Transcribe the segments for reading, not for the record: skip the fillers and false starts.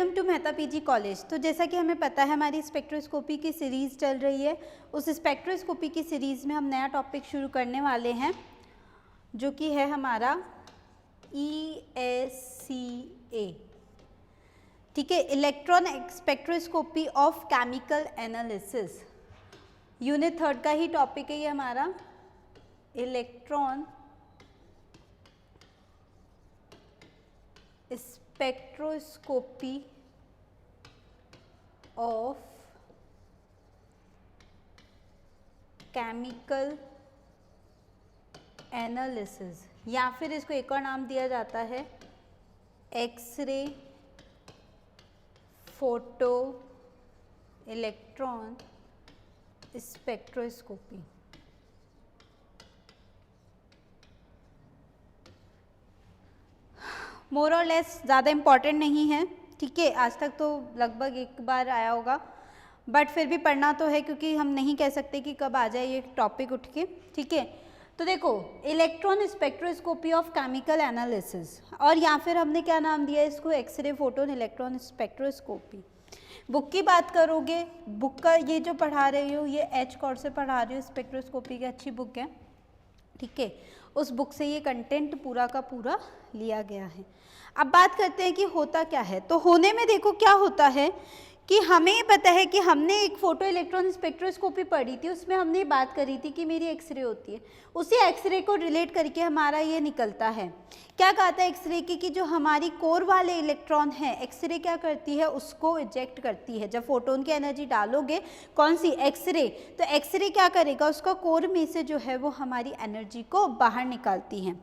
Welcome to Mehta PG college. तो जैसा कि हमें पता है हमारी स्पेक्ट्रोस्कोपी की सीरीज़ चल रही है। उस स्पेक्ट्रोस्कोपी की सीरीज़ में हम नया टॉपिक शुरू करने वाले हैं जो कि है हमारा ESCA, ठीक है, electron spectroscopy of chemical analysis. Unit 3 का ही टॉपिक है ये हमारा, electron spectroscopy of chemical analysis, या फिर इसको एक और नाम दिया जाता है एक्सरे फोटो इलेक्ट्रॉन स्पेक्ट्रोस्कोपी। मोर और लेस ज़्यादा इम्पॉर्टेंट नहीं है, ठीक है, आज तक तो लगभग एक बार आया होगा, बट फिर भी पढ़ना तो है क्योंकि हम नहीं कह सकते कि कब आ जाए ये टॉपिक उठ के, ठीक है। तो देखो, electron spectroscopy of chemical analysis, और या फिर हमने क्या नाम दिया इसको, x ray photon electron spectroscopy. Book की बात करोगे, बुक का ये जो पढ़ा रही हो ये एच कॉर्ड से पढ़ा रही हो, स्पेक्ट्रोस्कोपी की अच्छी बुक है, ठीक है, उस बुक से ये कंटेंट पूरा का पूरा लिया गया है। अब बात करते हैं कि होता क्या है। तो होने में देखो क्या होता है कि हमें पता है कि हमने एक फोटो इलेक्ट्रॉन स्पेक्ट्रोस्कोपी पढ़ी थी, उसमें हमने बात करी थी कि मेरी एक्सरे होती है, उसी एक्सरे को रिलेट करके हमारा ये निकलता है। क्या कहता है एक्सरे की कि जो हमारी कोर वाले इलेक्ट्रॉन है, एक्सरे क्या करती है, उसको इजेक्ट करती है। जब फोटोन की एनर्जी डालोगे, कौन सी, एक्सरे, तो एक्सरे क्या करेगा, उसका कोर में से जो है वो हमारी एनर्जी को बाहर निकालती है,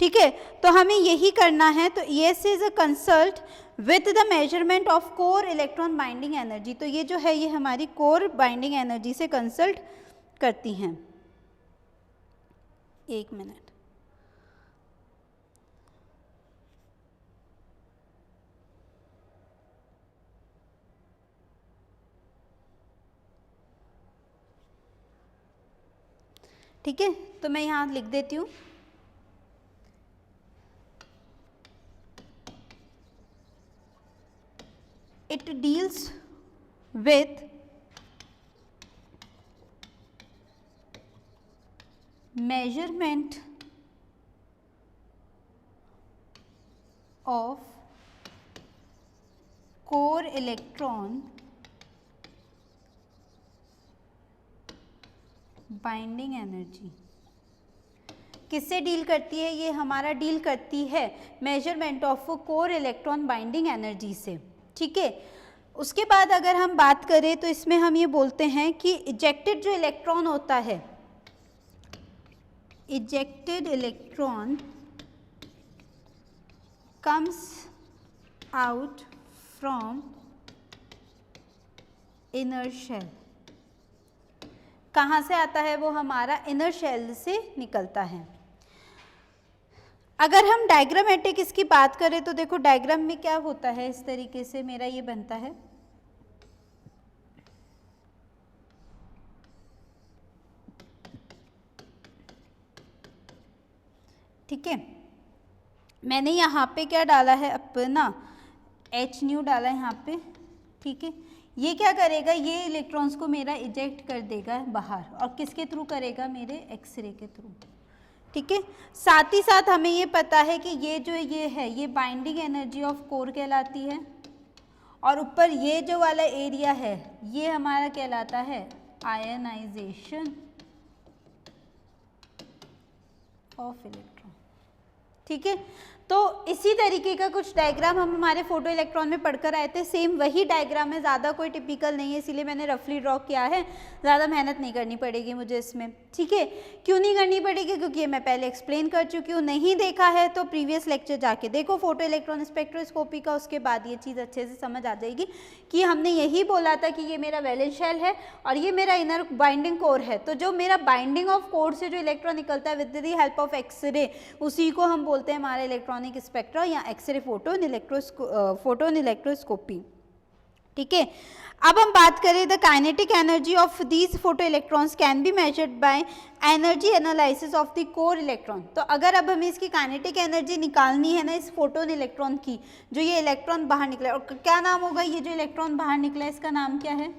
ठीक है। तो हमें यही करना है। तो ES is a consult with the measurement of core electron binding energy. तो ये जो है ये हमारी कोर बाइंडिंग एनर्जी से कंसल्ट करती हैं। एक मिनट, ठीक है, तो मैं यहाँ लिख देती हूँ, it deals with measurement of core electron binding energy. किससे डील करती है ये, हमारा डील करती है measurement of core electron binding energy से, ठीक है। उसके बाद अगर हम बात करें तो इसमें हम ये बोलते हैं कि इजेक्टेड जो इलेक्ट्रॉन होता है, ejected electron comes out from inner shell. कहाँ से आता है वो, हमारा इनर शेल से निकलता है। अगर हम डायग्रामेटिक इसकी बात करें तो देखो डायग्राम में क्या होता है, इस तरीके से मेरा ये बनता है, ठीक है। मैंने यहाँ पे क्या डाला है, अपना H न्यू डाला है यहाँ पे, ठीक है। ये क्या करेगा, ये इलेक्ट्रॉन्स को मेरा इजेक्ट कर देगा बाहर, और किसके थ्रू करेगा, मेरे एक्सरे के थ्रू, ठीक है। साथ ही साथ हमें ये पता है कि ये जो ये है ये बाइंडिंग एनर्जी ऑफ कोर कहलाती है, और ऊपर ये जो वाला एरिया है ये हमारा कहलाता है आयनाइजेशन ऑफ इलेक्ट्रॉन, ठीक है। तो इसी तरीके का कुछ डायग्राम हम हमारे फोटो इलेक्ट्रॉन में पढ़कर आए थे, सेम वही डायग्राम है, ज़्यादा कोई टिपिकल नहीं है, इसीलिए मैंने रफली ड्रॉ किया है, ज़्यादा मेहनत नहीं करनी पड़ेगी मुझे इसमें, ठीक है। क्यों नहीं करनी पड़ेगी, क्योंकि ये मैं पहले एक्सप्लेन कर चुकी हूँ। नहीं देखा है तो प्रीवियस लेक्चर जाके देखो फोटो इलेक्ट्रॉन स्पेक्ट्रोस्कोपी का, उसके बाद ये चीज़ अच्छे से समझ आ जाएगी कि हमने यही बोला था कि ये मेरा वैलेंस शेल है और ये मेरा इनर बाइंडिंग कोर है। तो जो मेरा बाइंडिंग ऑफ कोर से जो इलेक्ट्रॉन निकलता है with the help of xray, उसी को हम बोलते हैं हमारा इलेक्ट्रॉनिक स्पेक्ट्रा या एक्सरे फोटोन इलेक्ट्रोस्कोपी, ठीक है। अब हम बात करें the kinetic energy of these photo electrons can be measured by energy analysis of the core electron. तो अगर अब हमें इसकी काइनेटिक एनर्जी निकालनी है ना इस फोटोन इलेक्ट्रॉन की, जो ये इलेक्ट्रॉन बाहर निकला, और क्या नाम होगा ये जो इलेक्ट्रॉन बाहर निकला है, इसका नाम क्या है?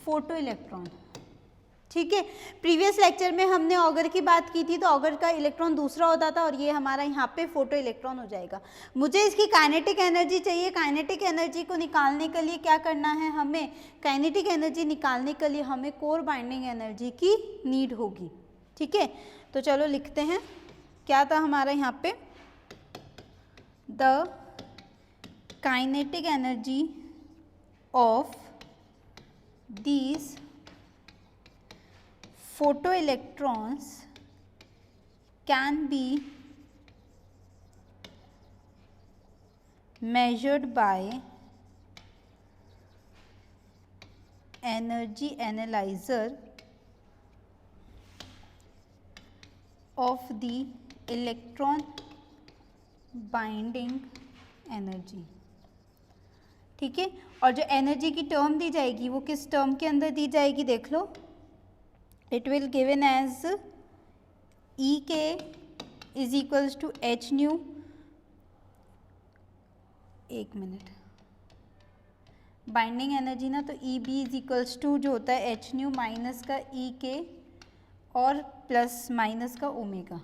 Photo electron. ठीक है। प्रीवियस लेक्चर में हमने ऑगर की बात की थी, तो ऑगर का इलेक्ट्रॉन दूसरा होता था और ये हमारा यहाँ पे फोटो इलेक्ट्रॉन हो जाएगा। मुझे इसकी काइनेटिक एनर्जी चाहिए। काइनेटिक एनर्जी को निकालने के लिए क्या करना है हमें? काइनेटिक एनर्जी निकालने के लिए हमें कोर बाइंडिंग एनर्जी की नीड होगी। ठीक है, तो चलो लिखते हैं क्या था हमारा यहाँ पे, the kinetic energy of these photoelectrons can be measured by energy analyzer of the electron binding energy। ठीक है, और जो एनर्जी की टर्म दी जाएगी वो किस टर्म के अंदर दी जाएगी? देख लो, it will given as Ek is equals to h nu, एक मिनट, बाइंडिंग एनर्जी ना, तो Eb इज इक्वल्स टू जो होता है एच न्यू माइनस का Ek और प्लस माइनस का ओमेगा।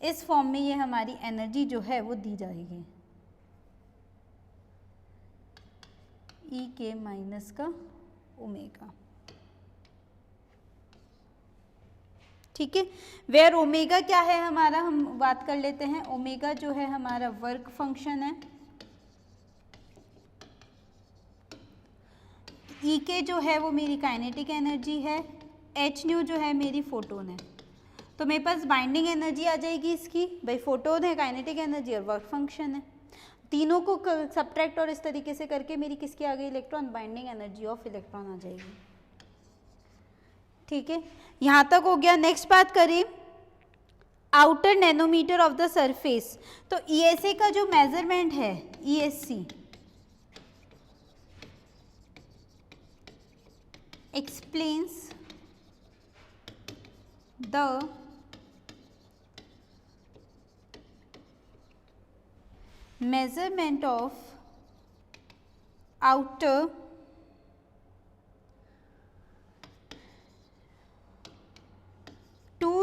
इस फॉर्म में ये हमारी एनर्जी जो है वो दी जाएगी, Ek माइनस का ओमेगा। ठीक है, वेयर ओमेगा क्या है हमारा, हम बात कर लेते हैं। ओमेगा जो है हमारा वर्क फंक्शन है, Ek जो है वो मेरी काइनेटिक एनर्जी है, एच न्यू जो है मेरी फोटोन है। तो मेरे पास बाइंडिंग एनर्जी आ जाएगी इसकी, भाई फोटोन है, काइनेटिक एनर्जी और वर्क फंक्शन है, तीनों को सब्ट्रैक्ट और इस तरीके से करके मेरी किसकी आ गई? Electron, binding energy of electron आ जाएगी। ठीक है, यहाँ तक हो गया। नेक्स्ट बात करें outer nanometer of the surface. तो ESA का जो मेजरमेंट है, ESC explains the measurement of outer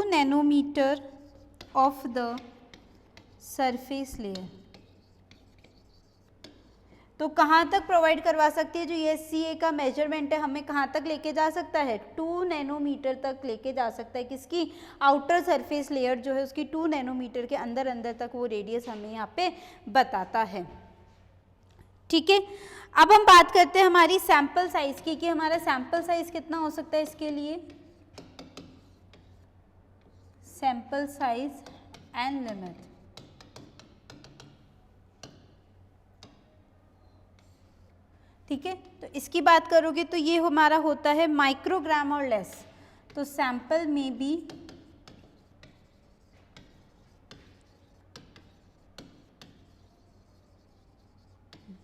nanometer of the surface layer। तो कहाँ तक प्रोवाइड करवा सकती है जो ESA का मेजरमेंट है, हमें कहाँ तक लेके जा सकता है? 2 नैनोमीटर तक लेके जा सकता है। किसकी? आउटर सरफेस लेयर जो है उसकी 2 नैनोमीटर के अंदर अंदर तक वो रेडियस हमें यहाँ पे बताता है। ठीक है, अब हम बात करते हैं हमारी सैंपल साइज की, कि हमारा सैंपल साइज कितना हो सकता है इसके लिए। Sample size and limit. ठीक है, तो इसकी बात करोगे तो ये हमारा होता है माइक्रोग्राम और लेस। तो सैंपल में भी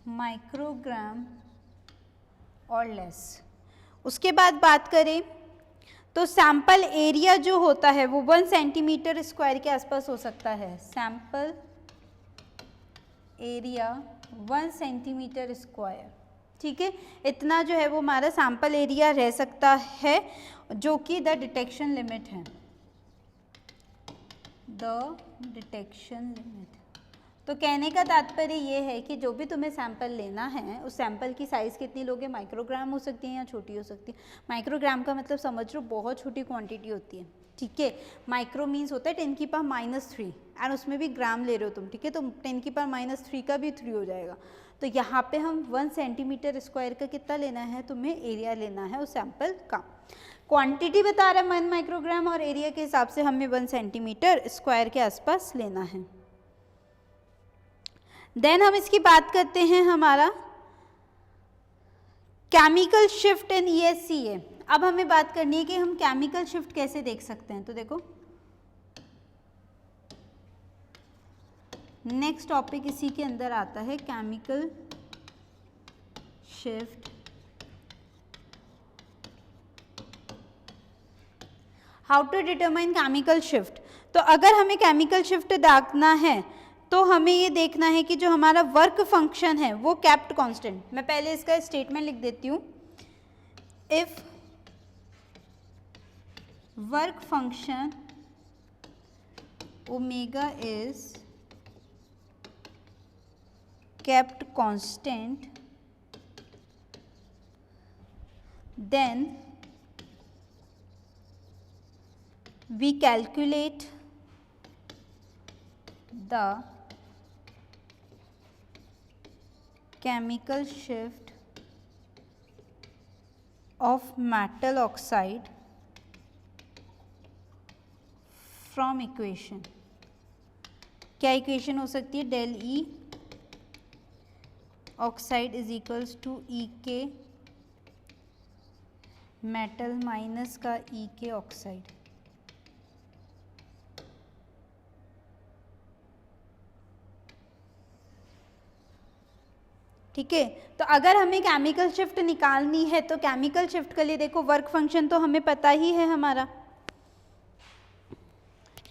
माइक्रोग्राम और लेस। उसके बाद बात करें तो सैंपल एरिया जो होता है वो 1 सेंटीमीटर स्क्वायर के आसपास हो सकता है। Sample area 1 centimetre square. ठीक है, इतना जो है वो हमारा सैंपल एरिया रह सकता है, जो कि द डिटेक्शन लिमिट है, द डिटेक्शन लिमिट। तो कहने का तात्पर्य ये है कि जो भी तुम्हें सैंपल लेना है उस सैंपल की साइज़ कितनी लोगे? माइक्रोग्राम हो सकती है या छोटी हो सकती है। माइक्रोग्राम का मतलब समझ लो बहुत छोटी क्वांटिटी होती है। ठीक है, माइक्रो मीन्स होता है 10⁻³ एंड उसमें भी ग्राम ले रहे हो तुम। ठीक है, तो 10⁻³ का भी 3 हो जाएगा। तो यहाँ पे हम 1 सेंटीमीटर स्क्वायर का कितना लेना है, तुम्हें एरिया लेना है उस सैंपल का। क्वांटिटी बता रहा है 1 माइक्रोग्राम और एरिया के हिसाब से हमें 1 सेंटीमीटर स्क्वायर के आसपास लेना है। देन हम इसकी बात करते हैं हमारा केमिकल शिफ्ट इन ESCA। अब हमें बात करनी है कि हम केमिकल शिफ्ट कैसे देख सकते हैं। तो देखो नेक्स्ट टॉपिक इसी के अंदर आता है, chemical shift, how to determine chemical shift. तो अगर हमें केमिकल शिफ्ट देखना है तो हमें ये देखना है कि जो हमारा वर्क फंक्शन है वो केप्ट कांस्टेंट। मैं पहले इसका स्टेटमेंट लिख देती हूँ। If work function omega is kept constant, then we calculate the chemical shift of metal oxide from equation। क्या इक्वेशन हो सकती है? Del E oxide is equals to E के मेटल माइनस का ई के ऑक्साइड। ठीक है, तो अगर हमें केमिकल शिफ्ट निकालनी है तो केमिकल शिफ्ट के लिए देखो वर्क फंक्शन तो हमें पता ही है हमारा।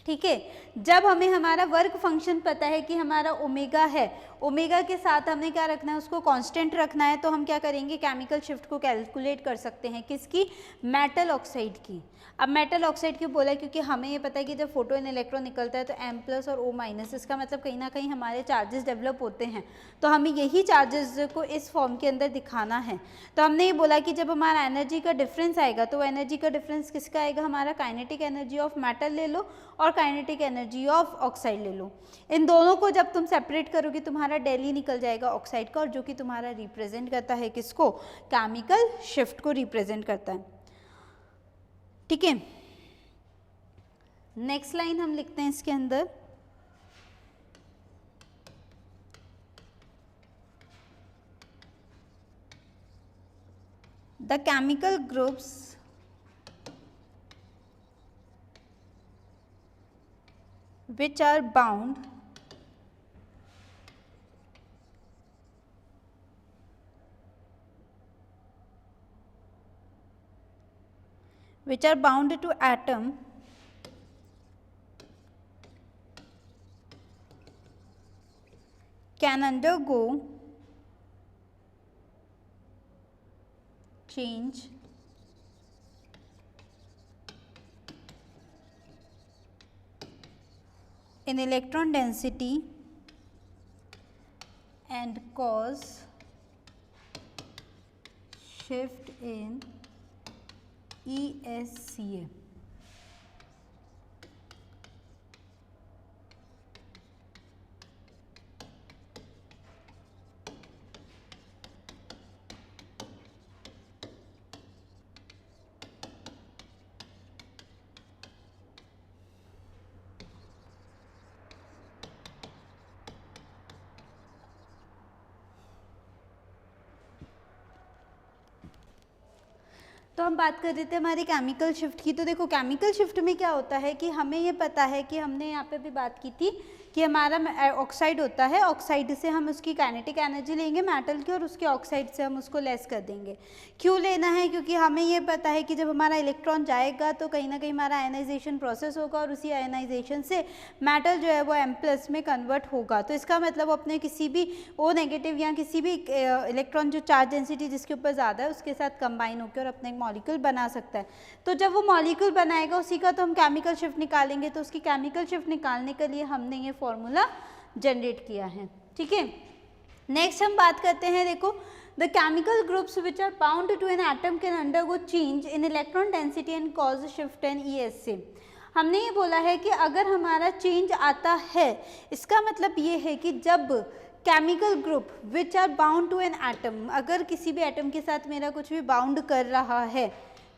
ठीक है, जब हमें हमारा वर्क फंक्शन पता है कि हमारा ओमेगा है, ओमेगा के साथ हमें क्या रखना है? उसको कांस्टेंट रखना है। तो हम क्या करेंगे? केमिकल शिफ्ट को कैलकुलेट कर सकते हैं। किसकी? मेटल ऑक्साइड की। अब मेटल ऑक्साइड क्यों बोला है? क्योंकि हमें ये पता है कि जब फोटोन इलेक्ट्रॉन निकलता है तो M+ और O-, इसका मतलब कहीं ना कहीं हमारे चार्जेस डेवलप होते हैं। तो हमें यही चार्जेस को इस फॉर्म के अंदर दिखाना है। तो हमने ये बोला कि जब हमारा एनर्जी का डिफरेंस आएगा तो एनर्जी का डिफरेंस किसका आएगा? हमारा काइनेटिक एनर्जी ऑफ मेटल ले लो और काइनेटिक एनर्जी ऑफ ऑक्साइड ले लो। इन दोनों को जब तुम सेपरेट करोगे तुम्हारा डेल ई निकल जाएगा ऑक्साइड का, और जो कि तुम्हारा रिप्रेजेंट करता है किसको? केमिकल शिफ्ट को रिप्रेजेंट करता है। ठीक है, नेक्स्ट लाइन हम लिखते हैं इसके अंदर, the chemical groups which are bound to atom can undergo change in electron density and cause shift in ESCA। तो हम बात कर रहे थे हमारी केमिकल शिफ्ट की। तो देखो केमिकल शिफ्ट में क्या होता है कि हमें ये पता है कि हमने यहाँ पे भी बात की थी कि हमारा ऑक्साइड होता है, ऑक्साइड से हम उसकी काइनेटिक एनर्जी लेंगे मेटल की और उसके ऑक्साइड से हम उसको लेस कर देंगे। क्यों लेना है? क्योंकि हमें ये पता है कि जब हमारा इलेक्ट्रॉन जाएगा तो कहीं ना कहीं हमारा आयनाइजेशन प्रोसेस होगा और उसी आयनाइजेशन से मेटल जो है वो M+ में कन्वर्ट होगा। तो इसका मतलब अपने किसी भी O- या किसी भी इलेक्ट्रॉन जो चार्ज डेंसिटी जिसके ऊपर ज़्यादा है उसके साथ कंबाइन होकर अपना एक मॉलिक्यूल बना सकता है। तो जब वो मॉलिक्यूल बनाएगा उसी का तो हम केमिकल शिफ्ट निकालेंगे। तो उसकी केमिकल शिफ्ट निकालने के लिए हमने ये फॉर्मूला जनरेट किया है। ठीक है, नेक्स्ट हम बात करते हैं, देखो the chemical groups which are bound to an atom can undergo change in electron density and cause shift in ESA। हमने ये बोला है कि अगर हमारा चेंज आता है, इसका मतलब ये है कि जब chemical group which are bound to an atom, अगर किसी भी एटम के साथ मेरा कुछ भी बाउंड कर रहा है,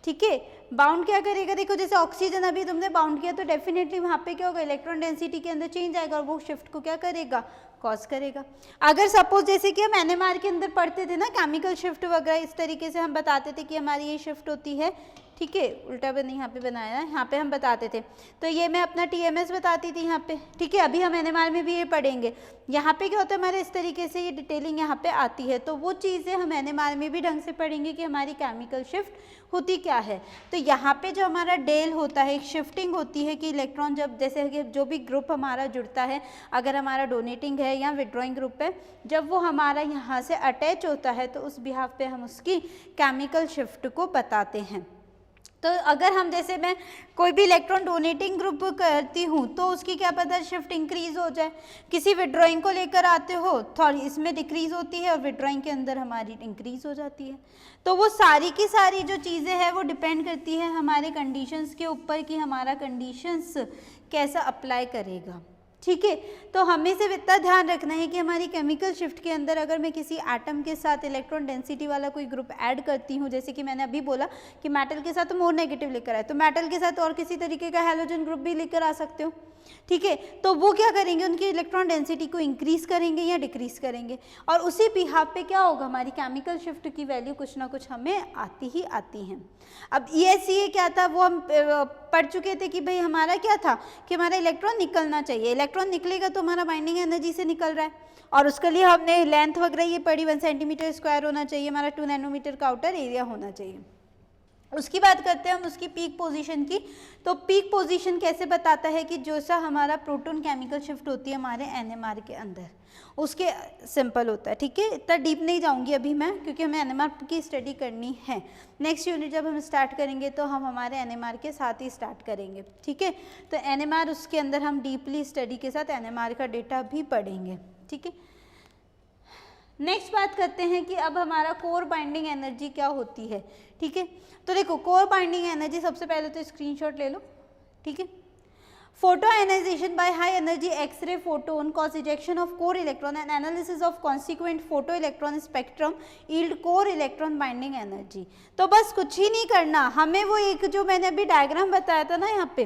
ठीक है, बाउंड क्या करेगा? देखो जैसे ऑक्सीजन अभी तुमने बाउंड किया तो डेफिनेटली वहाँ पे क्या होगा? इलेक्ट्रॉन डेंसिटी के अंदर चेंज आएगा और वो शिफ्ट को क्या करेगा? कॉज करेगा। अगर सपोज जैसे कि हम NMR के अंदर पढ़ते थे ना केमिकल शिफ्ट वगैरह, इस तरीके से हम बताते थे कि हमारी ये शिफ्ट होती है ठीक है, उल्टा नहीं यहाँ पे बनाया है, यहाँ पे हम बताते थे। तो ये मैं अपना TMS बताती थी यहाँ पे, ठीक है। अभी हम NMR में भी ये पढ़ेंगे। यहाँ पे क्या होता है हमारे इस तरीके से ये डिटेलिंग यहाँ पे आती है, तो वो चीज़ें हम NMR में भी ढंग से पढ़ेंगे कि हमारी केमिकल शिफ्ट होती क्या है। तो यहाँ पे जो हमारा डेल होता है, एक शिफ्टिंग होती है कि इलेक्ट्रॉन जब, जैसे कि जो भी ग्रुप हमारा जुड़ता है, अगर हमारा डोनेटिंग है या विड्रॉइंग ग्रुप है, जब वो हमारा यहाँ से अटैच होता है तो उस बिहाफ पे हम उसकी केमिकल शिफ्ट को बताते हैं। तो अगर हम, जैसे मैं कोई भी इलेक्ट्रॉन डोनेटिंग ग्रुप करती हूँ तो उसकी क्या पता शिफ्ट इंक्रीज हो जाए, किसी विड्रॉइंग को लेकर आते हो थोड़ी इसमें डिक्रीज होती है और विड्रॉइंग के अंदर हमारी इंक्रीज हो जाती है। तो वो सारी की सारी जो चीज़ें हैं वो डिपेंड करती है हमारे कंडीशंस के ऊपर कि हमारा कंडीशंस कैसा अप्लाई करेगा, ठीक है। तो हमें सिर्फ इतना ध्यान रखना है कि हमारी केमिकल शिफ्ट के अंदर अगर मैं किसी एटम के साथ इलेक्ट्रॉन डेंसिटी वाला कोई ग्रुप ऐड करती हूँ, जैसे कि मैंने अभी बोला कि मेटल के साथ तो मोर नेगेटिव लेकर आए, तो मेटल के साथ और किसी तरीके का हैलोजन ग्रुप भी लेकर आ सकते हो, ठीक है। तो वो क्या करेंगे, उनकी इलेक्ट्रॉन डेंसिटी को इंक्रीज करेंगे या डिक्रीज करेंगे, और उसी बिहाफ पे क्या होगा, हमारी केमिकल शिफ्ट की वैल्यू कुछ ना कुछ हमें आती ही आती हैं। अब ESCA क्या था वो हम पढ़ चुके थे कि भाई हमारा क्या था कि हमारा इलेक्ट्रॉन निकलना चाहिए, इलेक्ट्रॉन निकलेगा तो हमारा बाइंडिंग एनर्जी से निकल रहा है, और उसके लिए हमने लेंथ वगैरह ये पढ़ी, 1 सेंटीमीटर स्क्वायर होना चाहिए, हमारा 2 नैनोमीटर का आउटर एरिया होना चाहिए। उसकी बात करते हैं हम उसकी पीक पोजीशन की। तो पीक पोजीशन कैसे बताता है कि जैसा हमारा प्रोटॉन केमिकल शिफ्ट होती है हमारे NMR के अंदर, उसके सिंपल होता है, ठीक है। इतना डीप नहीं जाऊंगी अभी मैं, क्योंकि हमें NMR की स्टडी करनी है। नेक्स्ट यूनिट जब हम स्टार्ट करेंगे तो हम हमारे NMR के साथ ही स्टार्ट करेंगे, ठीक है। तो NMR उसके अंदर हम डीपली स्टडी के साथ NMR का डेटा भी पढ़ेंगे, ठीक है। नेक्स्ट बात करते हैं कि अब हमारा कोर बाइंडिंग एनर्जी क्या होती है, ठीक है। तो देखो कोर बाइंडिंग एनर्जी, सबसे पहले तो स्क्रीनशॉट ले लो, ठीक है। Photo ionization by high energy xray photon cause ejection of core electron and analysis of consequent photo electron spectrum yield core electron binding energy. तो बस कुछ ही नहीं करना हमें, वो एक जो मैंने अभी डायग्राम बताया था ना, यहाँ पे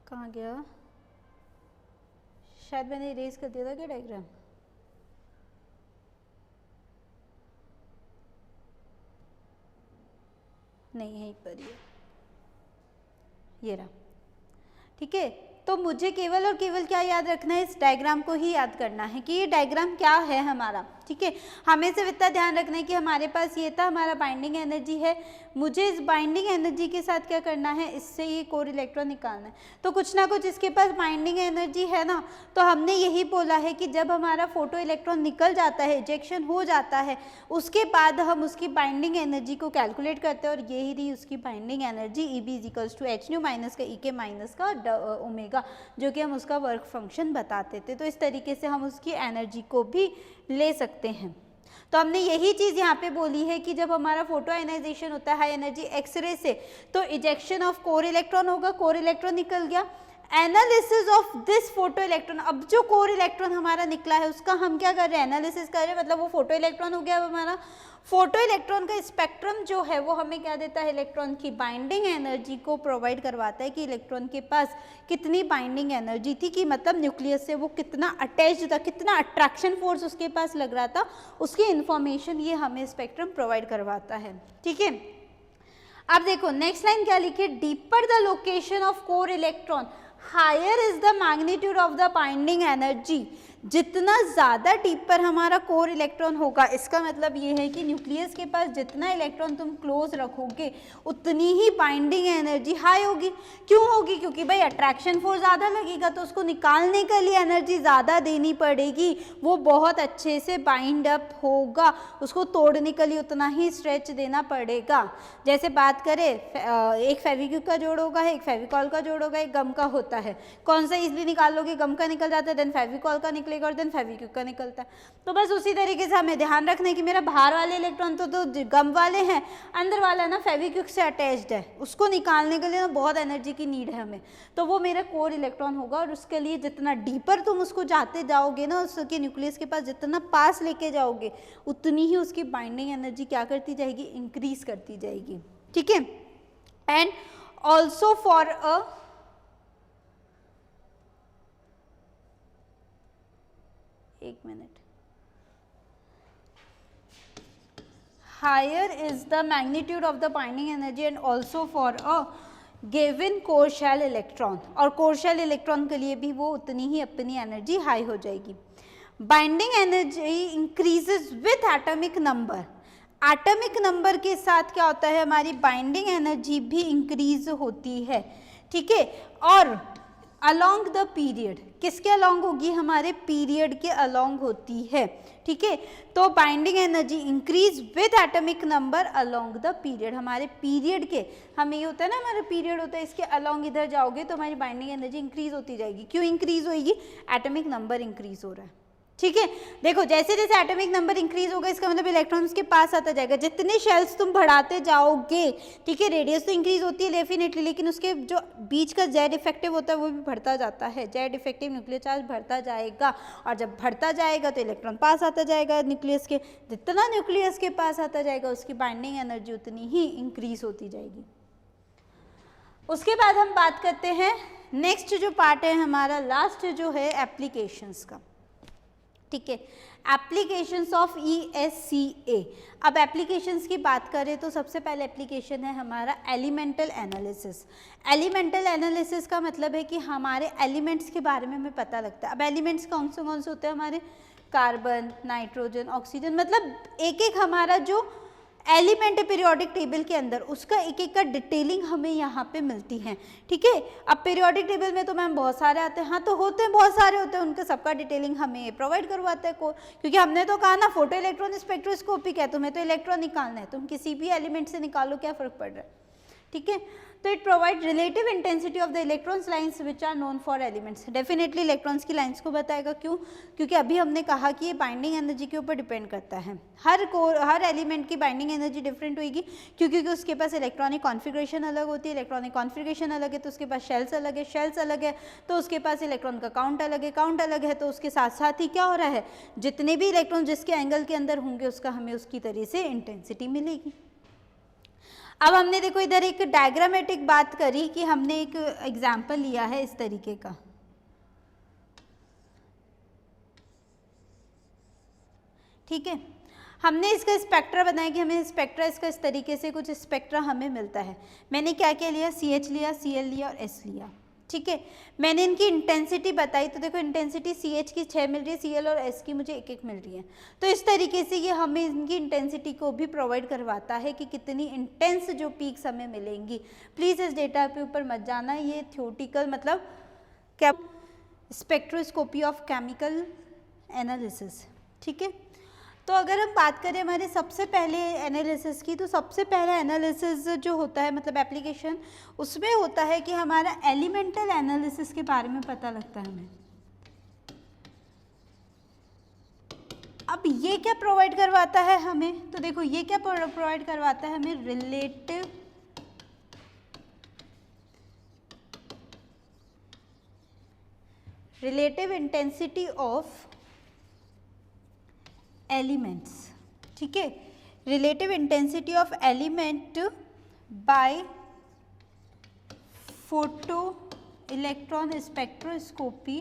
कहाँ गया, शायद मैंने इरेज कर दिया था क्या डायग्राम, नहीं यहीं पर ये रहा, ठीक है। तो मुझे केवल और केवल क्या याद रखना है, इस डायग्राम को ही याद करना है कि ये डायग्राम क्या है हमारा, ठीक है। हमें सिर्फ इतना ध्यान रखना है कि हमारे पास ये था हमारा बाइंडिंग एनर्जी है, मुझे इस बाइंडिंग एनर्जी के साथ क्या करना है, इससे ये कोर इलेक्ट्रॉन निकालना है। तो कुछ ना कुछ इसके पास बाइंडिंग एनर्जी है ना, तो हमने यही बोला है कि जब हमारा फोटो इलेक्ट्रॉन निकल जाता है, इजेक्शन हो जाता है, उसके बाद हम उसकी बाइंडिंग एनर्जी को कैलकुलेट करते हैं, और यही रही उसकी binding energy EB = h minus का EK माइनस का ओमेगा, जो कि हम उसका वर्क फंक्शन बताते थे। तो इस तरीके से हम उसकी एनर्जी को भी ले सकते हैं। तो हमने यही चीज़ यहाँ पे बोली है कि जब हमारा फोटो आयनाइजेशन होता है हाई एनर्जी एक्सरे से, तो इजेक्शन ऑफ कोर इलेक्ट्रॉन होगा, कोर इलेक्ट्रॉन निकल गया, analysis of this photo electron, अब जो कोर इलेक्ट्रॉन हमारा निकला है उसका हम क्या कर रहे हैं, एनालिसिस कर रहे हैं, मतलब वो फोटो इलेक्ट्रॉन हो गया। अब हमारा फोटो इलेक्ट्रॉन का स्पेक्ट्रम जो है वो हमें क्या देता है, इलेक्ट्रॉन की बाइंडिंग एनर्जी को प्रोवाइड करवाता है कि इलेक्ट्रॉन के पास कितनी बाइंडिंग एनर्जी थी, कि मतलब न्यूक्लियस से वो कितना अटैच्ड था, कितना अट्रैक्शन फोर्स उसके पास लग रहा था, उसकी इंफॉर्मेशन ये हमें स्पेक्ट्रम प्रोवाइड करवाता है, ठीक है। अब देखो नेक्स्ट लाइन क्या लिखी है, deeper the location of core electron higher is the magnitude of the binding energy. जितना ज़्यादा डीपर हमारा कोर इलेक्ट्रॉन होगा, इसका मतलब ये है कि न्यूक्लियस के पास जितना इलेक्ट्रॉन तुम क्लोज रखोगे उतनी ही बाइंडिंग एनर्जी हाई होगी। क्यों होगी, क्योंकि भाई अट्रैक्शन फोर्स ज़्यादा लगेगा, तो उसको निकालने के लिए एनर्जी ज़्यादा देनी पड़ेगी, वो बहुत अच्छे से बाइंड अप होगा, उसको तोड़ने के लिए उतना ही स्ट्रेच देना पड़ेगा। जैसे बात करें एक फेविक्विक का जोड़ होगा, एक फेविकॉल का जोड़ होगा, एक गम का होता है, कौन सा इजीली निकाल लोगे, गम का निकल जाता है, देन फेविकॉल का निकलेगा, और देन फेविक्विक का निकलता है। तो बस उसी तरीके से हमें ध्यान रखना है कि मेरा बाहर वाले इलेक्ट्रॉन तो गम वाले हैं, अंदर वाला ना फेविक्विक से अटैच्ड है, उसको निकालने के लिए ना बहुत एनर्जी की नीड है हमें, तो वो मेरा कोर इलेक्ट्रॉन होगा। और उसके लिए जितना डीपर तुम उसको जाते जाओगे ना, उसके न्यूक्लियस के पास जितना पास लेके जाओगे, उतनी ही उसकी बाइंडिंग एनर्जी क्या करती जाएगी, इंक्रीज करती जाएगी, ठीक है। एंड ऑल्सो फॉर अ एक minute, higher is the magnitude of the binding energy and also for a given core shell electron, और कोर शेल इलेक्ट्रॉन के लिए भी वो उतनी ही अपनी एनर्जी हाई हो जाएगी। Binding energy increases with atomic number, atomic number के साथ क्या होता है, हमारी बाइंडिंग एनर्जी भी इंक्रीज होती है, ठीक है। और अलोंग द पीरियड, किसके अलोंग होगी, हमारे पीरियड के अलोंग होती है, ठीक है। तो binding energy increase with atomic number along the period, हमारे पीरियड के, हमें ये होता है ना, हमारा पीरियड होता है, इसके अलोंग इधर जाओगे तो हमारी बाइंडिंग एनर्जी इंक्रीज होती जाएगी। क्यों इंक्रीज होगी, एटॉमिक नंबर इंक्रीज हो रहा है, ठीक है। देखो जैसे जैसे एटॉमिक नंबर इंक्रीज होगा, इसका मतलब इलेक्ट्रॉन्स के पास आता जाएगा, जितने शेल्स तुम बढ़ाते जाओगे, ठीक है। रेडियस तो इंक्रीज होती है डेफिनेटली, लेकिन उसके जो बीच का जेड इफेक्टिव होता है वो भी बढ़ता जाता है, जेड इफेक्टिव न्यूक्लियर चार्ज बढ़ता जाएगा, और जब बढ़ता जाएगा तो इलेक्ट्रॉन पास आता जाएगा न्यूक्लियस के, जितना न्यूक्लियस के पास आता जाएगा उसकी बाइंडिंग एनर्जी उतनी ही इंक्रीज होती जाएगी। उसके बाद हम बात करते हैं नेक्स्ट जो पार्ट है हमारा, लास्ट जो है एप्लीकेशंस का, ठीक है। Applications of ESCA। अब एप्लीकेशंस की बात करें तो सबसे पहले एप्लीकेशन है हमारा एलिमेंटल एनालिसिस। एलिमेंटल एनालिसिस का मतलब है कि हमारे एलिमेंट्स के बारे में हमें पता लगता है। अब एलिमेंट्स कौन से होते हैं हमारे, कार्बन, नाइट्रोजन, ऑक्सीजन, मतलब एक एक हमारा जो एलिमेंट है पीरियोडिक टेबल के अंदर, उसका एक एक का डिटेलिंग हमें यहाँ पे मिलती है, ठीक है। अब पीरियोडिक टेबल में तो मैम बहुत सारे आते हैं, हाँ तो होते हैं, बहुत सारे होते हैं, उनका सबका डिटेलिंग हमें प्रोवाइड करवाता है क्योंकि हमने तो कहा ना फोटो इलेक्ट्रॉन स्पेक्ट्रोस्कोपिक है, तुम्हें तो इलेक्ट्रॉन निकालना है, तुम किसी भी एलिमेंट से निकालो, क्या फर्क पड़ रहा है, ठीक है। तो it provide relative intensity of the electrons lines which are known for elements. Definitely electrons की लाइंस को बताएगा, क्यों, क्योंकि अभी हमने कहा कि ये बाइंडिंग एनर्जी के ऊपर डिपेंड करता है। हर एलिमेंट की बाइंडिंग एनर्जी डिफरेंट होगी, क्योंकि उसके पास इलेक्ट्रॉनिक कॉन्फिगरेशन अलग होती है, इलेक्ट्रॉनिक कॉन्फिगरेशन अलग है तो उसके पास शेल्स अलग है, शेल्स अलग है तो उसके पास इलेक्ट्रॉन का काउंट अलग है, काउंट अलग है तो उसके साथ साथ ही क्या हो रहा है, जितने भी इलेक्ट्रॉन जिसके एंगल के अंदर होंगे उसका हमें उसकी तरह से इंटेंसिटी मिलेगी। अब हमने देखो इधर एक डायग्रामेटिक बात करी कि हमने एक एग्जाम्पल लिया है इस तरीके का, ठीक है। हमने इसका स्पेक्ट्रा बनाया कि हमें स्पेक्ट्रा इसका इस तरीके से कुछ स्पेक्ट्रा हमें मिलता है। मैंने क्या क्या लिया, CH लिया, Cl लिया और S लिया, ठीक है। मैंने इनकी इंटेंसिटी बताई, तो देखो इंटेंसिटी CH की 6 मिल रही है, Cl और S की मुझे 1-1 मिल रही है। तो इस तरीके से ये हमें इनकी इंटेंसिटी को भी प्रोवाइड करवाता है कि कितनी इंटेंस जो पीक्स हमें मिलेंगी। प्लीज़ इस डेटा पे ऊपर मत जाना, ये थ्योरेटिकल मतलब क्या, स्पेक्ट्रोस्कोपी ऑफ केमिकल एनालिसिस, ठीक है। तो अगर हम बात करें हमारे सबसे पहले एनालिसिस की, तो सबसे पहला एनालिसिस जो होता है मतलब एप्लीकेशन, उसमें होता है कि हमारा एलिमेंटल एनालिसिस के बारे में पता लगता है हमें। अब ये क्या प्रोवाइड करवाता है हमें, तो देखो ये क्या प्रोवाइड करवाता है हमें, रिलेटिव इंटेंसिटी ऑफ एलिमेंट्स, ठीक है। Relative intensity of element by photo electron spectroscopy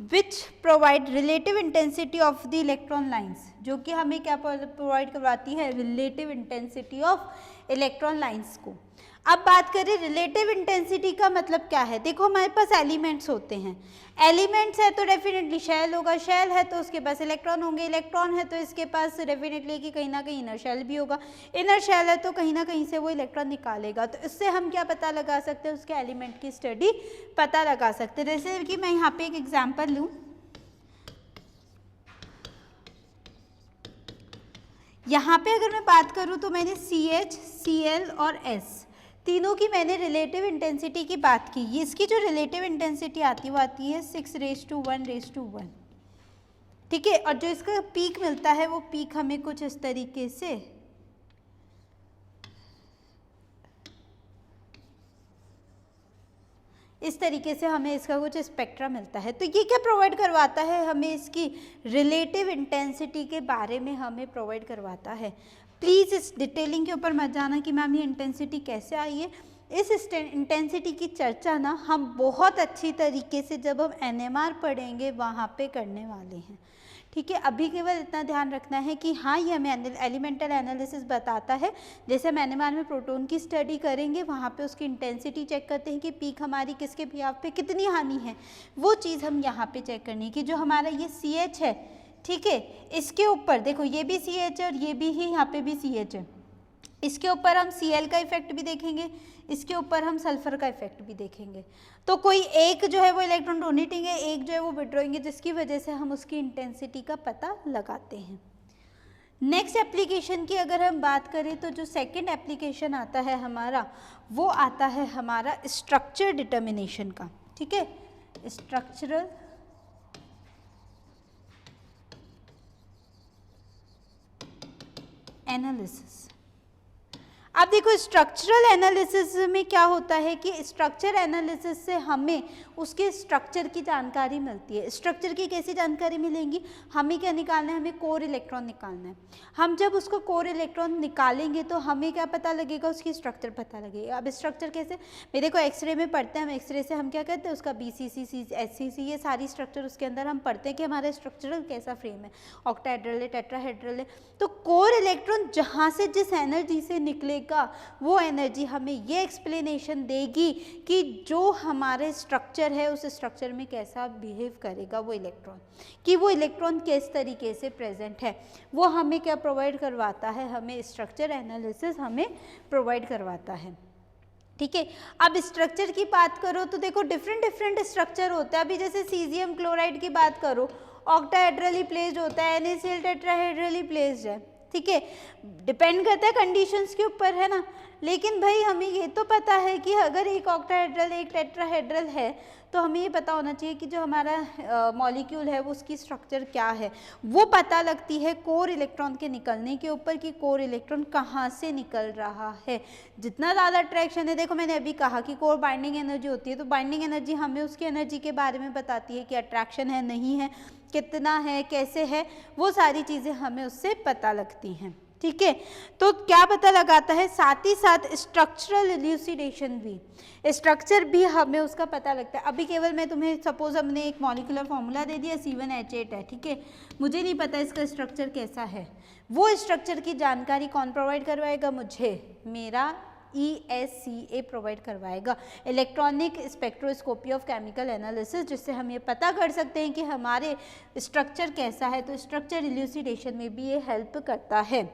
which provide relative intensity of the electron lines, जो कि हमें क्या प्रोवाइड करवाती है, relative intensity of electron lines को। अब बात करें रिलेटिव इंटेंसिटी का मतलब क्या है, देखो हमारे पास एलिमेंट्स होते हैं, एलिमेंट्स है तो डेफिनेटली शेल होगा, शेल है तो उसके पास इलेक्ट्रॉन होंगे, इलेक्ट्रॉन है तो इसके पास डेफिनेटली कि कहीं ना कहीं इनर शेल भी होगा, इनर शेल है तो कहीं ना कहीं से वो इलेक्ट्रॉन निकालेगा। तो इससे हम क्या पता लगा सकते हैं, उसके एलिमेंट की स्टडी पता लगा सकते हैं। जैसे कि मैं यहाँ पे एक एग्जाम्पल लूँ, यहाँ पे अगर मैं बात करूँ तो मैंने CH, Cl और S तीनों की मैंने रिलेटिव इंटेंसिटी की बात की। ये इसकी जो रिलेटिव इंटेंसिटी आती है वो आती है 6⁻1⁻1, ठीक है। और जो इसका पीक मिलता है वो पीक हमें कुछ इस तरीके से, इस तरीके से हमें इसका कुछ स्पेक्ट्रा मिलता है। तो ये क्या प्रोवाइड करवाता है हमें, इसकी रिलेटिव इंटेंसिटी के बारे में हमें प्रोवाइड करवाता है। प्लीज़ इस डिटेलिंग के ऊपर मत जाना कि मैम ये इंटेंसिटी कैसे आई है, इस इंटेंसिटी की चर्चा ना हम बहुत अच्छी तरीके से जब हम NMR पढ़ेंगे वहाँ पे करने वाले हैं, ठीक है। अभी केवल इतना ध्यान रखना है कि हाँ ये हमें एलिमेंटल एनालिसिस बताता है, जैसे हम NMR में प्रोटॉन की स्टडी करेंगे वहाँ पे उसकी इंटेंसिटी चेक करते हैं कि पीक हमारी किसके बिहाफ पे कितनी हानि है, वो चीज़ हम यहाँ पे चेक करनी है कि जो हमारा ये CH है, ठीक है, इसके ऊपर देखो ये भी CH है और ये भी ही यहाँ पे भी CH है, इसके ऊपर हम Cl का इफेक्ट भी देखेंगे, इसके ऊपर हम सल्फर का इफेक्ट भी देखेंगे। तो कोई एक जो है वो इलेक्ट्रॉन डोनेटिंग है, एक जो है वो विड्रॉइंग है, जिसकी वजह से हम उसकी इंटेंसिटी का पता लगाते हैं। नेक्स्ट एप्लीकेशन की अगर हम बात करें तो जो सेकंड एप्लीकेशन आता है हमारा, वो आता है हमारा स्ट्रक्चर डिटर्मिनेशन का, ठीक है, स्ट्रक्चरल एनालिसिस। अब देखो स्ट्रक्चरल एनालिसिस में क्या होता है कि स्ट्रक्चर एनालिसिस से हमें उसके स्ट्रक्चर की जानकारी मिलती है। स्ट्रक्चर की कैसी जानकारी मिलेंगी, हमें क्या निकालना है, हमें कोर इलेक्ट्रॉन निकालना है। हम जब उसको कोर इलेक्ट्रॉन निकालेंगे तो हमें क्या पता लगेगा, उसकी स्ट्रक्चर पता लगेगा। अब स्ट्रक्चर कैसे, मेरे को एक्सरे में पढ़ते हैं, हम एक्सरे से हम क्या कहते हैं उसका BCC, SCC, ये सारी स्ट्रक्चर उसके अंदर हम पढ़ते हैं कि हमारा स्ट्रक्चरल कैसा फ्रेम है, ऑक्टाहेड्रल है, टेट्राहेड्रल है। तो कोर इलेक्ट्रॉन जहाँ से जिस एनर्जी से निकलेगा वो एनर्जी हमें ये एक्सप्लेनेशन देगी कि जो हमारे स्ट्रक्चर है उस स्ट्रक्चर में कैसा बिहेव करेगा वो इलेक्ट्रॉन, कि वो इलेक्ट्रॉन किस तरीके से प्रेजेंट है, वो हमें क्या प्रोवाइड करवाता है, हमें स्ट्रक्चर एनालिसिस हमें प्रोवाइड करवाता है, ठीक है। अब स्ट्रक्चर की बात करो तो देखो डिफरेंट स्ट्रक्चर होता है। अभी जैसे सीजियम क्लोराइड की बात करो, ऑक्टाहेड्रली प्लेस्ड होता है, NaCl टेट्राहेड्रली प्लेस्ड है, ठीक है, डिपेंड करता है कंडीशंस के ऊपर, है ना। लेकिन भाई हमें ये तो पता है कि अगर एक ऑक्टाहेड्रल एक टेट्राहेड्रल है तो हमें ये पता होना चाहिए कि जो हमारा मॉलिक्यूल है वो उसकी स्ट्रक्चर क्या है। वो पता लगती है कोर इलेक्ट्रॉन के निकलने के ऊपर कि कोर इलेक्ट्रॉन कहाँ से निकल रहा है। जितना ज़्यादा अट्रैक्शन है, देखो मैंने अभी कहा कि कोर बाइंडिंग एनर्जी होती है, तो बाइंडिंग एनर्जी हमें उसकी एनर्जी के बारे में बताती है कि अट्रैक्शन है नहीं है, कितना है, कैसे है, वो सारी चीज़ें हमें उससे पता लगती हैं, ठीक है। तो क्या पता लगाता है, साथ ही साथ स्ट्रक्चरल इल्यूसिडेशन भी, स्ट्रक्चर भी हमें उसका पता लगता है। अभी केवल मैं तुम्हें सपोज हमने एक मॉलिक्यूलर फॉर्मूला दे दिया C1H8 है, ठीक है, मुझे नहीं पता इसका स्ट्रक्चर कैसा है, वो स्ट्रक्चर की जानकारी कौन प्रोवाइड करवाएगा मुझे, मेरा ESCA प्रोवाइड करवाएगा, electronic spectroscopy of chemical analysis, जिससे हम ये पता कर सकते हैं कि हमारे स्ट्रक्चर कैसा है। तो स्ट्रक्चर इल्यूसिडेशन में भी ये हेल्प करता है,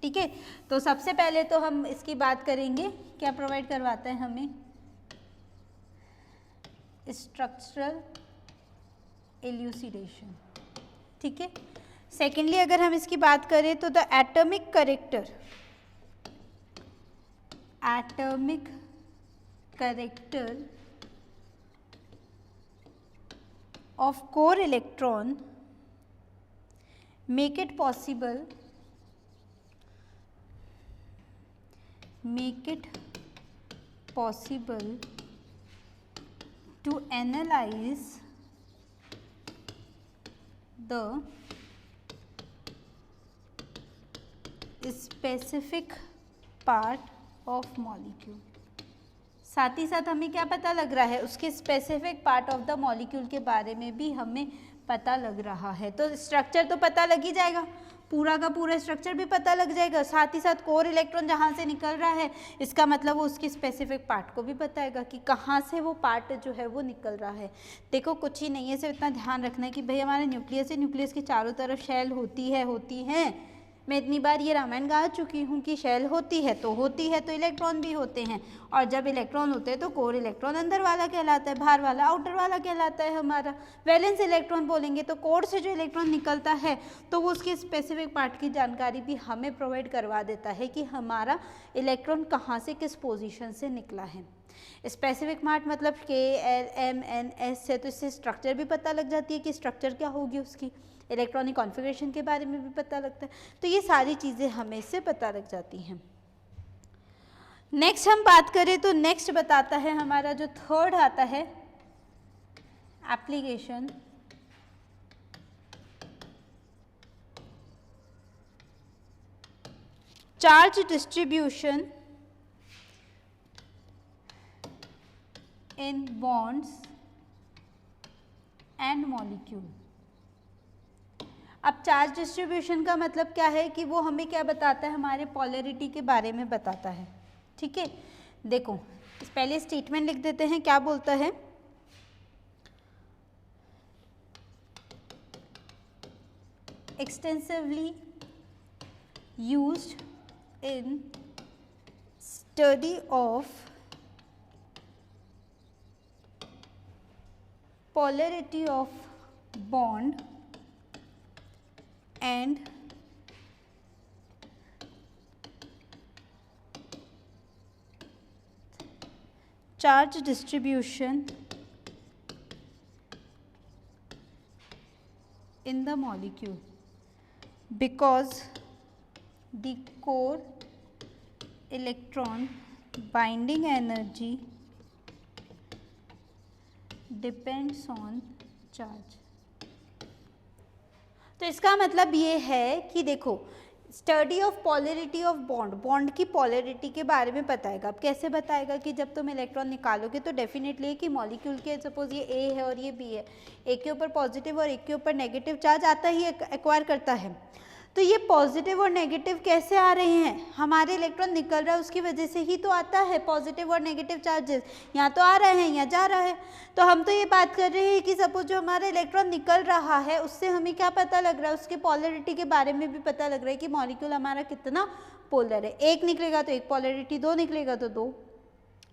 ठीक है। तो सबसे पहले तो हम इसकी बात करेंगे, क्या प्रोवाइड करवाता है हमें, स्ट्रक्चरल इल्यूसिडेशन, ठीक है। सेकेंडली अगर हम इसकी बात करें तो the atomic character of core electron make it possible to analyze the specific part of molecule। साथ ही साथ हमें क्या पता लग रहा है, उसके specific part of the molecule के बारे में भी हमें पता लग रहा है। तो स्ट्रक्चर तो पता लग ही जाएगा, पूरा का पूरा स्ट्रक्चर भी पता लग जाएगा, साथ ही साथ कोर इलेक्ट्रॉन जहाँ से निकल रहा है इसका मतलब वो उसके स्पेसिफिक पार्ट को भी बताएगा कि कहाँ से वो पार्ट जो है वो निकल रहा है। देखो कुछ ही नहीं है, सिर्फ इतना ध्यान रखना है कि भाई हमारे न्यूक्लियस है, न्यूक्लियस के चारों तरफ शेल होती हैं। मैं इतनी बार ये रामायण गा चुकी हूँ कि शेल होती है तो इलेक्ट्रॉन भी होते हैं, और जब इलेक्ट्रॉन होते हैं तो कोर इलेक्ट्रॉन अंदर वाला कहलाता है, बाहर वाला आउटर वाला कहलाता है हमारा। वैलेंस इलेक्ट्रॉन बोलेंगे तो कोर से जो इलेक्ट्रॉन निकलता है तो वो उसके स्पेसिफिक पार्ट की जानकारी भी हमें प्रोवाइड करवा देता है कि हमारा इलेक्ट्रॉन कहाँ से किस पोजिशन से निकला है। स्पेसिफिक पार्ट मतलब K, L, M, N, S है, तो इससे स्ट्रक्चर भी पता लग जाती है कि स्ट्रक्चर क्या होगी, उसकी इलेक्ट्रॉनिक कॉन्फ़िगरेशन के बारे में भी पता लगता है। तो ये सारी चीज़ें हमें इससे पता लग जाती हैं। नेक्स्ट हम बात करें तो नेक्स्ट बताता है हमारा जो थर्ड आता है application charge distribution in bonds and molecule. अब चार्ज डिस्ट्रीब्यूशन का मतलब क्या है कि वो हमें क्या बताता है, हमारे पोलैरिटी के बारे में बताता है। ठीक है, देखो पहले स्टेटमेंट लिख देते हैं, क्या बोलता है, extensively used in study of polarity of bond and charge distribution in the molecule, because the core electron binding energy depends on charge. तो इसका मतलब ये है कि देखो study of polarity of bond, bond की पोलैरिटी के बारे में बताएगा। अब कैसे बताएगा कि जब तुम इलेक्ट्रॉन निकालोगे तो डेफिनेटली कि मॉलिक्यूल के सपोज ये ए है और ये बी है, एक के ऊपर पॉजिटिव और एक के ऊपर नेगेटिव चार्ज आता ही एक्वायर करता है। तो ये पॉजिटिव और नेगेटिव कैसे आ रहे हैं, हमारे इलेक्ट्रॉन निकल रहा है उसकी वजह से ही तो आता है पॉजिटिव और नेगेटिव चार्जेस, यहाँ तो आ रहे हैं यहाँ जा रहा है। तो हम तो ये बात कर रहे हैं कि सपोज जो हमारा इलेक्ट्रॉन निकल रहा है उससे हमें क्या पता लग रहा है, उसके पोलैरिटी के बारे में भी पता लग रहा है कि मॉलिक्यूल हमारा कितना पोलर है, एक निकलेगा तो एक पोलैरिटी, दो निकलेगा तो दो।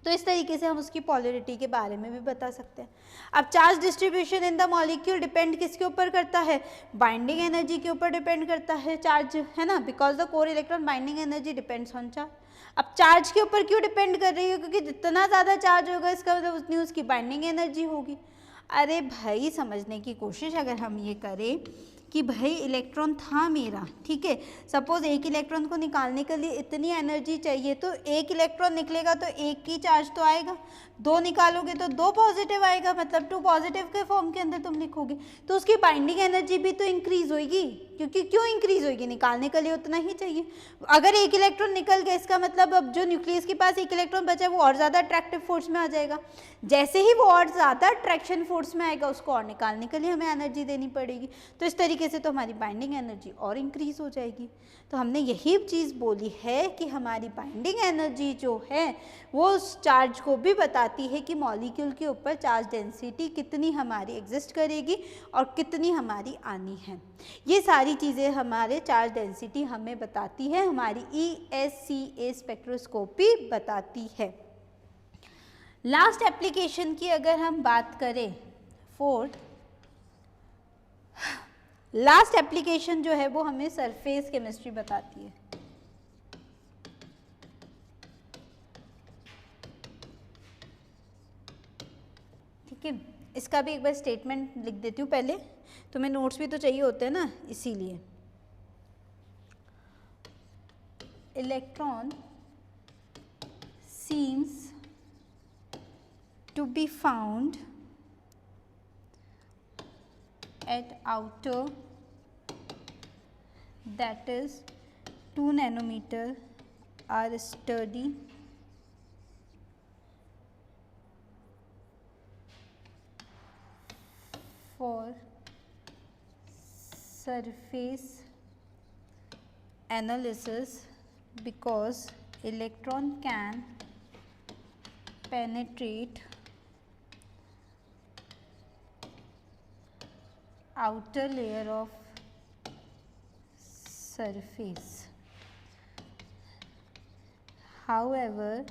तो इस तरीके से हम उसकी पोलैरिटी के बारे में भी बता सकते हैं। अब charge distribution in the molecule depend किसके ऊपर करता है, बाइंडिंग एनर्जी के ऊपर डिपेंड करता है चार्ज, है ना, because the core electron binding energy depends on charge. अब चार्ज के ऊपर क्यों डिपेंड कर रही है, क्योंकि जितना ज़्यादा चार्ज होगा इसका मतलब उतनी उसकी बाइंडिंग एनर्जी होगी। अरे भाई समझने की कोशिश अगर हम ये करें कि भाई इलेक्ट्रॉन था मेरा, ठीक है, सपोज एक इलेक्ट्रॉन को निकालने के लिए इतनी एनर्जी चाहिए, तो एक इलेक्ट्रॉन निकलेगा तो एक की चार्ज तो आएगा, दो निकालोगे तो दो पॉजिटिव आएगा, मतलब टू पॉजिटिव के फॉर्म के अंदर तुम लिखोगे तो उसकी बाइंडिंग एनर्जी भी तो इंक्रीज होगी, क्योंकि क्यों इंक्रीज होगी, निकालने के लिए उतना ही चाहिए। अगर एक इलेक्ट्रॉन निकल गया इसका मतलब अब जो न्यूक्लियस के पास एक इलेक्ट्रॉन बचा है वो और ज़्यादा अट्रैक्टिव फोर्स में आ जाएगा, जैसे ही वो और ज़्यादा अट्रैक्शन फोर्स में आएगा उसको और निकालने के लिए हमें एनर्जी देनी पड़ेगी, तो इस तरीके से तो हमारी बाइंडिंग एनर्जी और इंक्रीज हो जाएगी। तो हमने यही चीज़ बोली है कि हमारी बाइंडिंग एनर्जी जो है वो उस चार्ज को भी बताती है कि मॉलिक्यूल के ऊपर चार्ज डेंसिटी कितनी हमारी एग्जिस्ट करेगी और कितनी हमारी आनी है। ये सारी चीज़ें हमारे चार्ज डेंसिटी हमें बताती है, हमारी ESCA स्पेक्ट्रोस्कोपी बताती है। लास्ट एप्लीकेशन की अगर हम बात करें, फोर्थ लास्ट एप्लीकेशन जो है वो हमें सरफेस केमिस्ट्री बताती है। ठीक है, इसका भी एक बार स्टेटमेंट लिख देती हूँ पहले, तुम्हें नोट्स भी तो चाहिए होते हैं ना, इसीलिए। Electron seems to be found at outer, that is 2 nanometer, are sturdy for surface analysis because electron can penetrate outer layer of surface. However,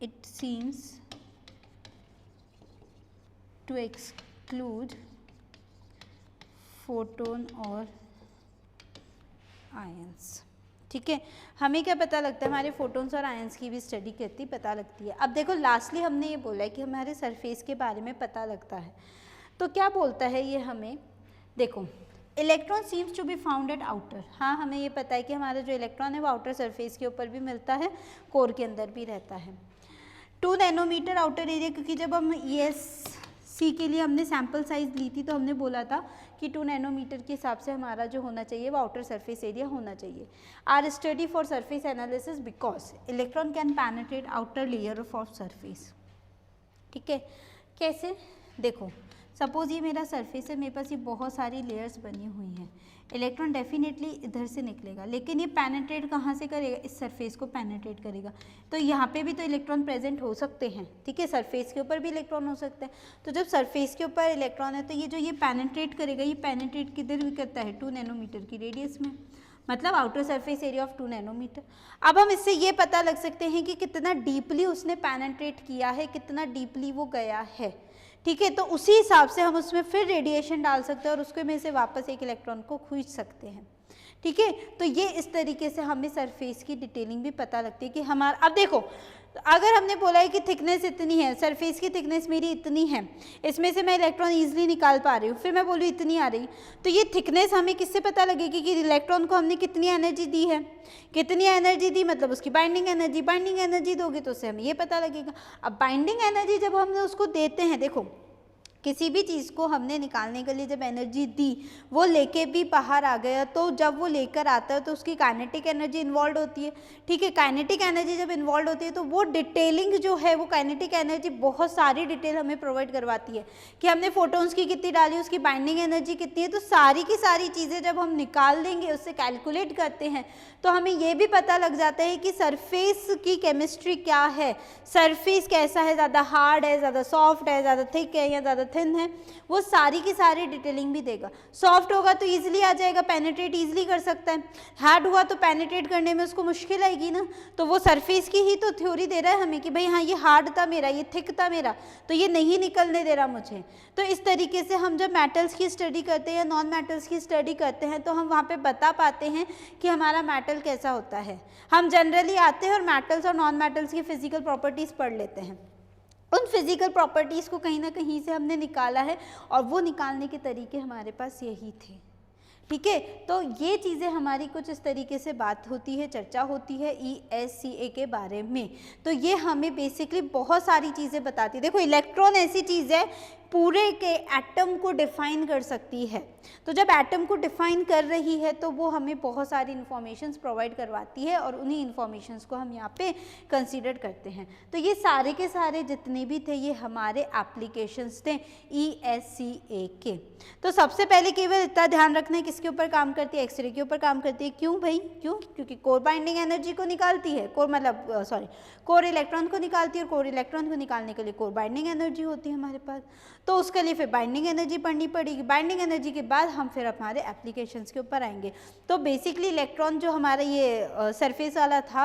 it seems to exclude photon और ions। ठीक है, हमें क्या पता लगता है, हमारे फोटोन्स और आयंस की भी स्टडी करती पता लगती है। अब देखो लास्टली हमने ये बोला है कि हमारे सरफेस के बारे में पता लगता है, तो क्या बोलता है ये हमें, देखो electron seems to be found at outer, हाँ हमें ये पता है कि हमारा जो इलेक्ट्रॉन है वो आउटर सरफेस के ऊपर भी मिलता है, कोर के अंदर भी रहता है। 2 नैनोमीटर आउटर एरिया, क्योंकि जब हम सी के लिए हमने सैम्पल साइज ली थी, तो हमने बोला था कि 2 नैनोमीटर के हिसाब से हमारा जो होना चाहिए वो आउटर सरफेस एरिया होना चाहिए। Are study for surface analysis because electron can penetrate outer layer of surface. ठीक है, कैसे? देखो सपोज ये मेरा सरफेस है, मेरे पास ये बहुत सारी लेयर्स बनी हुई हैं, इलेक्ट्रॉन डेफिनेटली इधर से निकलेगा, लेकिन ये पेनिट्रेट कहाँ से करेगा? इस सरफेस को पेनिट्रेट करेगा। तो यहाँ पे भी तो इलेक्ट्रॉन प्रेजेंट हो सकते हैं, ठीक है, सरफेस के ऊपर भी इलेक्ट्रॉन हो सकते हैं। तो जब सरफेस के ऊपर इलेक्ट्रॉन है तो ये जो ये पेनिट्रेट करेगा, ये पेनिट्रेट किधर भी करता है? 2 नैनोमीटर की रेडियस में, मतलब outer surface area of 2 nanometer. अब हम इससे ये पता लग सकते हैं कि कितना डीपली उसने पेनिट्रेट किया है, कितना डीपली वो गया है। ठीक है, तो उसी हिसाब से हम उसमें फिर रेडिएशन डाल सकते हैं और उसके में से वापस एक इलेक्ट्रॉन को खींच सकते हैं। ठीक है, तो ये इस तरीके से हमें सरफेस की डिटेलिंग भी पता लगती है कि हमारा, अब देखो अगर हमने बोला है कि थिकनेस इतनी है, सरफेस की थिकनेस मेरी इतनी है, इसमें से मैं इलेक्ट्रॉन ईजिली निकाल पा रही हूँ, फिर मैं बोलूँ इतनी आ रही, तो ये थिकनेस हमें किससे पता लगेगी कि इलेक्ट्रॉन को हमने कितनी एनर्जी दी है, कितनी एनर्जी दी, मतलब उसकी बाइंडिंग एनर्जी दोगे तो उससे हमें ये पता लगेगा। अब बाइंडिंग एनर्जी जब हम उसको देते हैं, देखो किसी भी चीज़ को हमने निकालने के लिए जब एनर्जी दी, वो लेके भी बाहर आ गया, तो जब वो लेकर आता है तो उसकी काइनेटिक एनर्जी इन्वॉल्व होती है। ठीक है, काइनेटिक एनर्जी जब इन्वॉल्व होती है तो वो डिटेलिंग जो है, वो काइनेटिक एनर्जी बहुत सारी डिटेल हमें प्रोवाइड करवाती है कि हमने फोटोन्स की कितनी डाली, उसकी बाइंडिंग एनर्जी कितनी है। तो सारी की सारी चीज़ें जब हम निकाल देंगे, उससे कैलकुलेट करते हैं, तो हमें ये भी पता लग जाता है कि सरफेस की केमिस्ट्री क्या है, सरफेस कैसा है, ज़्यादा हार्ड है, ज़्यादा सॉफ्ट है, ज़्यादा थिक है या ज़्यादा थिन है, वो सारी की सारी डिटेलिंग भी देगा। सॉफ्ट होगा तो इजीली आ जाएगा, पेनिट्रेट इजीली कर सकता है, हार्ड हुआ तो पेनिट्रेट करने में उसको मुश्किल आएगी ना। तो वो सरफेस की ही तो थ्योरी दे रहा है हमें कि भाई हाँ ये हार्ड था मेरा, ये थिक था मेरा, तो ये नहीं निकलने दे रहा मुझे। तो इस तरीके से हम जब मेटल्स की स्टडी करते हैं या नॉन मेटल्स की स्टडी करते हैं तो हम वहाँ पे बता पाते हैं कि हमारा मेटल कैसा होता है। हम जनरली आते हैं और मेटल्स और नॉन मेटल्स की फिजिकल प्रॉपर्टीज़ पढ़ लेते हैं, उन फिजिकल प्रॉपर्टीज़ को कहीं ना कहीं से हमने निकाला है और वो निकालने के तरीके हमारे पास यही थे। ठीक है, तो ये चीज़ें हमारी कुछ इस तरीके से बात होती है, चर्चा होती है ESCA के बारे में। तो ये हमें बेसिकली बहुत सारी चीज़ें बताती है। देखो इलेक्ट्रॉन ऐसी चीज़ है पूरे के एटम को डिफाइन कर सकती है, तो जब एटम को डिफाइन कर रही है तो वो हमें बहुत सारी इन्फॉर्मेशंस प्रोवाइड करवाती है और उन्हीं इन्फॉर्मेशंस को हम यहाँ पे कंसीडर करते हैं। तो ये सारे के सारे जितने भी थे ये हमारे एप्लीकेशंस थे ESCA के। तो सबसे पहले केवल इतना ध्यान रखना है किसके ऊपर काम करती है, एक्सरे के ऊपर काम करती है। क्यों भाई? क्यों? क्योंकि कोर बाइंडिंग एनर्जी को निकालती है, कोर इलेक्ट्रॉन को निकालती है, और कोर इलेक्ट्रॉन को निकालने के लिए कोर बाइंडिंग एनर्जी होती है हमारे पास, तो उसके लिए फिर बाइंडिंग एनर्जी पढ़नी पड़ेगी। बाइंडिंग एनर्जी के बाद हम फिर हमारे एप्लीकेशंस के ऊपर आएंगे। तो बेसिकली इलेक्ट्रॉन जो हमारा ये सरफेस वाला था,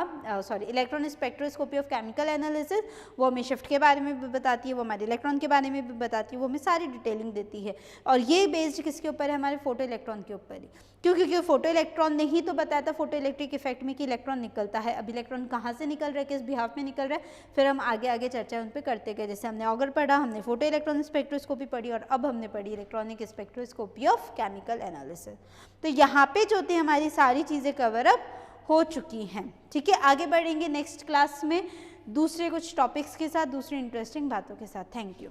electron spectroscopy of chemical analysis, वो हमें शिफ्ट के बारे में भी बताती है, वो हमारे इलेक्ट्रॉन के बारे में भी बताती है, वो हमें सारी डिटेलिंग देती है। और ये बेस्ड किसके ऊपर है? हमारे फोटो इलेक्ट्रॉन के ऊपर ही। क्योंकि फोटो इलेक्ट्रॉन ने ही तो बताया था फोटो इलेक्ट्रिक इफेक्ट में कि इलेक्ट्रॉन निकलता है। अब इलेक्ट्रॉन कहाँ से निकल रहा है, किस बिहाफ में निकल रहा है, फिर हम आगे आगे चर्चा उन पर करते गए। जैसे हमने ऑगर पढ़ा, हमने फोटो इलेक्ट्रॉन स्पेक्ट्रोस्कोपी पढ़ी, और अब हमने पढ़ी electronic spectroscopy of chemical analysis. तो यहाँ पे जो थी हमारी सारी चीज़ें कवर अप हो चुकी हैं। ठीक है, आगे बढ़ेंगे नेक्स्ट क्लास में दूसरे कुछ टॉपिक्स के साथ, दूसरी इंटरेस्टिंग बातों के साथ। Thank you.